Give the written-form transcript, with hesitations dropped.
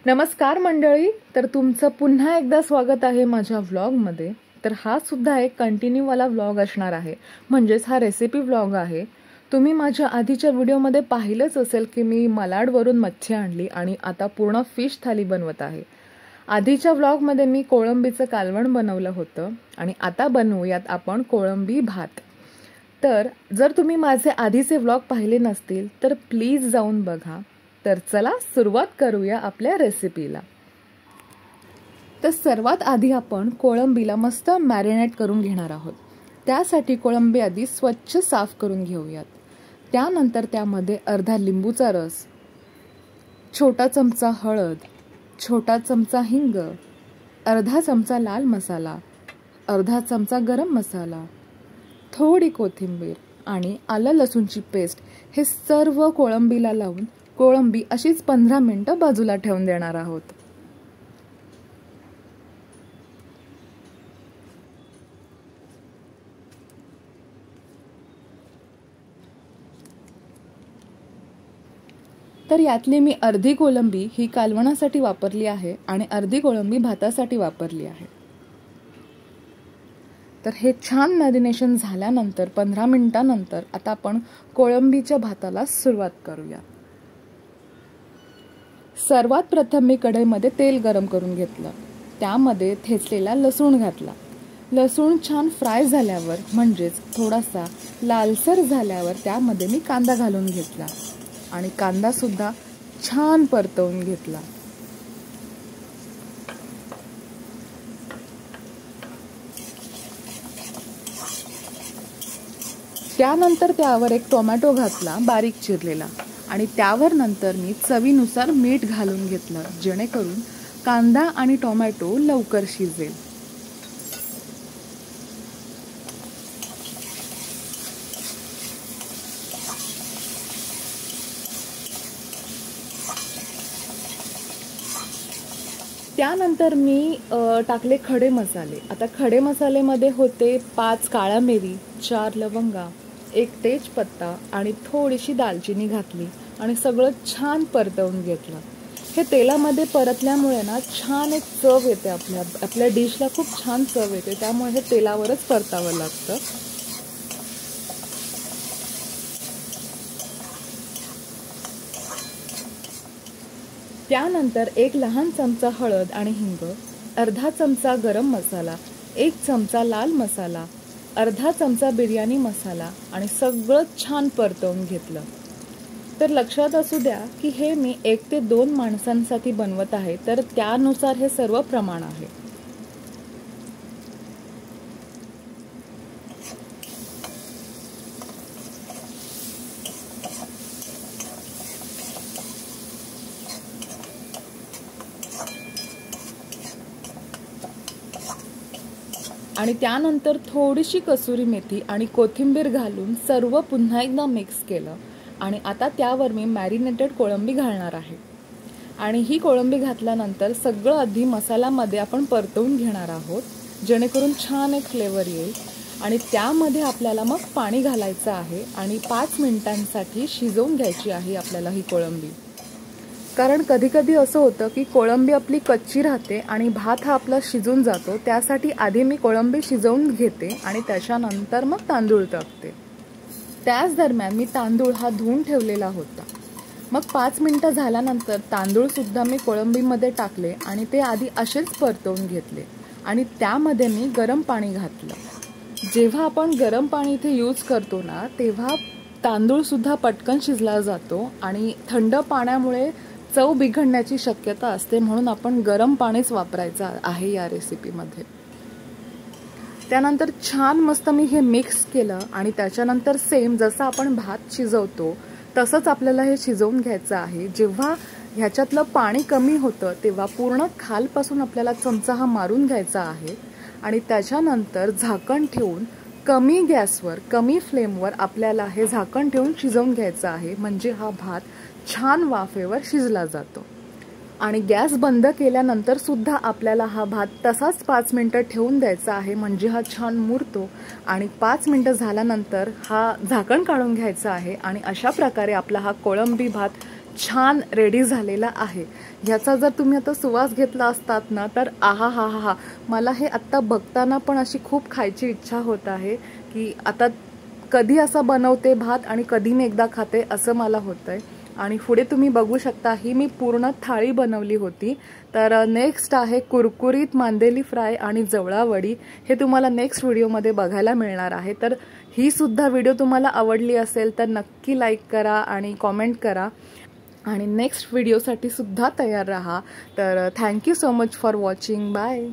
नमस्कार मंडळी, तर तुमचं पुन्हा एकदा स्वागत आहे माझ्या व्लॉगमध्ये। तर हा सुद्धा एक कंटिन्यू वाला व्लॉग असणार आहे, म्हणजेच हा रेसिपी व्लॉग आहे। तुम्ही माझ्या आधीच्या व्हिडिओमध्ये पाहिलंच असेल की मी मलाडवरून मच्छी आणली आणि आता पूर्ण फिश थाली बनवत आहे। आधीच्या व्लॉगमध्ये मी कोळंबीचं कालवण बनवलं होतं आणि आता बनवूयात आपण कोळंबी भात। तर जर तुम्ही माझे आधीचे व्लॉग पाहिले नसतील तर प्लीज जाऊन बघा। तर चला सुरुवात करूया आपल्या रेसिपीला। तर सर्वात आधी आपण कोळंबीला मस्त मॅरिनेट करून घेणार आहोत। त्यासाठी कोळंबी आधी स्वच्छ साफ करून घेऊयात। त्यानंतर त्यामध्ये अर्धा लिंबूचा रस, छोटा चमचा हळद, छोटा चमचा हिंग, अर्धा चमचा लाल मसाला, अर्धा चमचा गरम मसाला, थोडी कोथिंबीर आणि आलं लसूणची पेस्ट हे सर्व कोळंबीला लावून कोळंबी अशीच 15 मिनिटं बाजूला ठेवून देणार आहोत। तर यातली मी अर्धी कोळंबी ही कालवणासाठी वापरली आहे आणि अर्धी कोळंबी भातासाठी वापरली आहे। तर हे छान मॅरिनेशन झाल्यानंतर 15 मिनिटांनंतर आता आपण कोळंबीच्या भाताला सुरुवात करूया। सर्वात प्रथम मी कढईमध्ये तेल गरम करून घेतलं। त्यामध्ये ठेचलेला लसूण घातला। लसूण छान फ्राय झाल्यावर म्हणजेच थोडासा लालसर झाल्यावर त्यामध्ये मी कांदा घालून घेतला आणि कांदा सुद्धा छान परतवून घेतला। त्यानंतर त्यावर एक टोमॅटो घातला बारीक चिरलेला आणि त्यावर नंतर मी चवीनुसार मीठ घालून घेतलं, जेणेकरून कांदा आणि टोमॅटो लवकर शिजेल। त्यानंतर मी टाकले खडे मसाले। आता खडे मसालेमध्ये होते 5 काळ्या मिरी, 4 लवंगा, 1 तेजपत्ता आणि थोडीशी दालचिनी घातली आणि सगळं छान परतवून घेतलं। हे तेलामध्ये परतल्यामुळे ना छान एक चव येते, आपल्या डिशला खूप छान चव येते, त्यामुळे हे तेलावरच परतावं लागतं। त्यानंतर 1 लहान चमचा हळद आणि हिंग, अर्धा चमचा गरम मसाला, 1 चमचा लाल मसाला, अर्धा चमचा बिर्याणी मसाला आणि सगळं छान परतवून घेतलं। तर लक्षात असू द्या की हे मी 1 ते 2 माणसांसाठी बनवत आहे, तर त्यानुसार हे सर्व प्रमाण आहे। आणि त्यानंतर थोडीशी कसुरी मेथी आणि कोथिंबीर घालून सर्व पुन्हा एकदा मिक्स केलं आणि आता त्यावर मी मॅरिनेटेड कोळंबी घालणार आहे। आणि ही कोळंबी घातल्यानंतर सगळं आधी मसाल्यामध्ये आपण परतवून घेणार आहोत, जेणेकरून छान एक फ्लेवर येईल। आणि त्यामध्ये आपल्याला मग पाणी घालायचं आहे आणि 5 मिनिटांसाठी शिजवून घ्यायची आहे आपल्याला ही कोळंबी। कारण कधी कधी असं होतं की कोळंबी आपली कच्ची राहते आणि भात हा आपला शिजून जातो, त्यासाठी आधी मी कोळंबी शिजवून घेते आणि त्याच्यानंतर मग तांदूळ टाकते। त्याच दरम्यान मी तांदूळ हा धुवून ठेवलेला होता। मग 5 मिनिटं झाल्यानंतर तांदूळ सुद्धा मी कोळंबीमध्ये टाकले आणि ते आधी असेच परतवून घेतले आणि त्यामध्ये मी गरम पाणी घातलं। जेव्हा आपण गरम पाणी इथे यूज करतो ना, तेव्हा तांदूळ सुद्धा पटकन शिजला जातो आणि थंड पाण्यामुळे चव बिघडण्याची शक्यता असते, म्हणून आपण गरम पाणीच वापरायचं आहे या रेसिपीमध्ये। त्यानंतर छान मस्त मी हे मिक्स केलं आणि त्याच्यानंतर सेम जसं आपण भात शिजवतो तसंच आपल्याला हे शिजवून घ्यायचं आहे। जेव्हा ह्याच्यातलं पाणी कमी होतं तेव्हा पूर्ण खालपासून आपल्याला चमचा हा मारून घ्यायचा आहे आणि त्याच्यानंतर झाकण ठेवून कमी गॅसवर, कमी फ्लेमवर आपल्याला हे झाकण ठेवून शिजवून घ्यायचं आहे, म्हणजे हा भात छान वाफेवर शिजला जातो। आणि गॅस बंद केल्यानंतर सुद्धा आपल्याला हा भात तसाच 5 मिनिटं ठेवून द्यायचा आहे, म्हणजे हा छान मुरतो। आणि 5 मिनिटं झाल्यानंतर हा झाकण काढून घ्यायचा आहे आणि अशा प्रकारे आपला हा कोळंबी भात छान रेडी झालेला आहे। ह्याचा जर तुम्ही आता सुवास घेतला असतात ना तर आहा हा हा हा, मला हे आत्ता बघताना पण अशी खूप खायची इच्छा होत आहे की आता कधी असा बनवते भात आणि कधी मी एकदा खाते असं मला होतंय। आणि पुढे तुम्ही बघू शकता ही मी पूर्ण थाळी बनवली होती। तर नेक्स्ट आहे कुरकुरीत मांदेली फ्राय आणि जवळा वडी, हे तुम्हाला नेक्स्ट व्हिडिओमध्ये बघायला मिळणार आहे। तर ही सुद्धा व्हिडिओ तुम्हाला आवडली असेल तर नक्की लाईक करा आणि कॉमेंट करा आणि नेक्स्ट व्हिडिओसाठी सुद्धा तयार राहा। तर thank you so much for watching, bye.